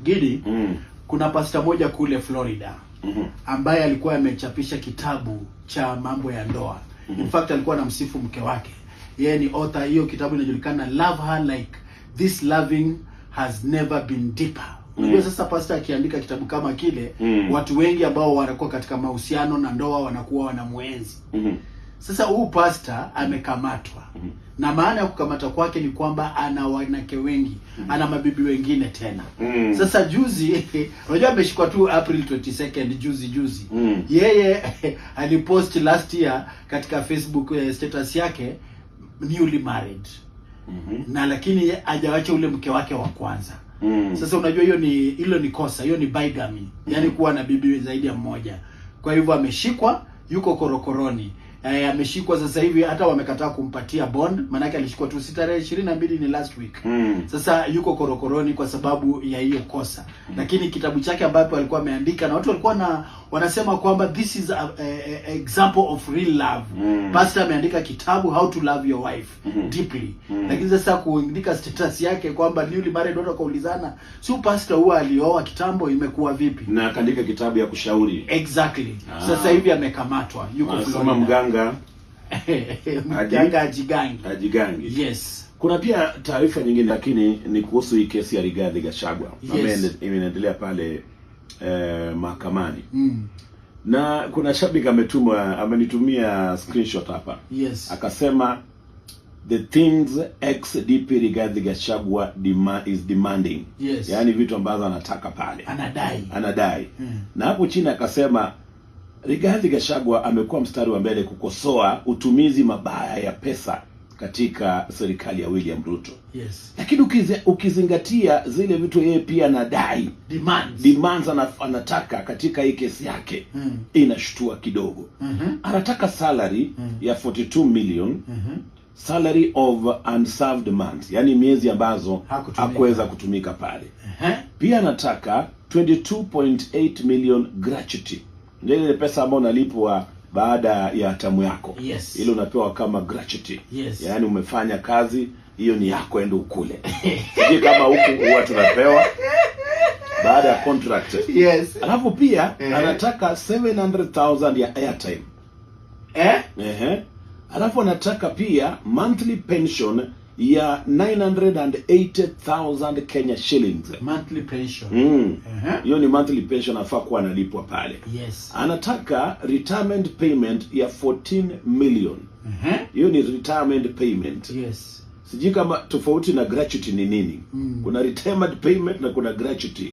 Gidi, kuna pasta moja kule Florida ambaye alikuwa amechapisha kitabu cha mambo ya ndoa. In fact alikuwa anamsifu mke wake. Yeye ni author. Hiyo kitabu inajulikana Love Her Like This Loving Has Never Been Deeper. Unajua sasa pastor akiandika kitabu kama kile, watu wengi ambao wanakuwa katika mahusiano na ndoa wanakuwa wanamuenzi. Sasa huyu pastor amekamatwa. Na maana ya kukamata kwake ni kwamba ana wanawake wengi, ana mabibi wengine tena. Sasa juzi, unajua ameshikwa tu April 22nd juzi. Yeye alipost last year katika Facebook status yake newly married. Na lakini hajawacha ule mke wake wa kwanza. Sasa unajua hilo ni kosa, hiyo ni bigamy. Yaani kuwa na bibi zaidi ya mmoja. Kwa hivyo ameshikwa, yuko korokoroni. Ameshikwa sasa hivi, hata wamekataa kumpatia bond, maana yake alishikwa tu tarehe 22 ni last week. Sasa yuko korokoroni kwa sababu ya hiyo kosa. Lakini kitabu chake ambapo alikuwa ameandika, na watu walikuwa wanasema kwamba this is a example of real love. Pastor ameandika kitabu How to Love Your Wife Deeply. Lakini sasa kuandika status yake kwamba newly married, watu wakaulizana, si pastor huwa alioa kitambo, imekuwa vipi? Na akaandika kitabu ya kushauri. Exactly. Sasa hivi amekamatwa, yuko Florida. Mganga Ajigangi. Yes. Kuna pia taarifa nyingine, lakini ni kuhusu hii kesi ya Rigathi Gachagua. Yes. Imeendelea pale mahakamani. Na kuna shabiki amenitumia screenshot hapa. Yes. Akasema the things ex-DP Rigathi Gachagua is demanding. Yes. Yaani vitu ambazo anataka pale. Anadai. Na hapo chini akasema Rigathi Gachagua amekuwa mstari wa mbele kukosoa utumizi mabaya ya pesa katika serikali ya William Ruto. Yes. Lakini ukizingatia zile vitu yeye pia anadai, demands anataka katika hii kesi yake, inashtua kidogo. Anataka salary ya 42 million, salary of unserved months, yani miezi ambazo hakuweza kutumika pale. Pia anataka 22.8 million gratuity. Ndio ile pesa ambayo unalipwa baada ya tamu yako. Yes. Ile unapewa kama gratuity. Yes. Yaani umefanya kazi, hiyo ni yako, ende ukule. Sije kama huku huwa tunapewa baada ya contract. Yes. Alafu pia anataka 700,000 ya airtime. Alafu anataka pia monthly pension ya 980,000 Kenya shillings. Monthly pension. Hiyo ni monthly pension afaa kuwa analipwa pale. Yes. Anataka retirement payment ya 14 million. Hiyo ni retirement payment. Yes. Sijui kama tofauti na gratuity ni nini. Kuna retirement payment na kuna gratuity.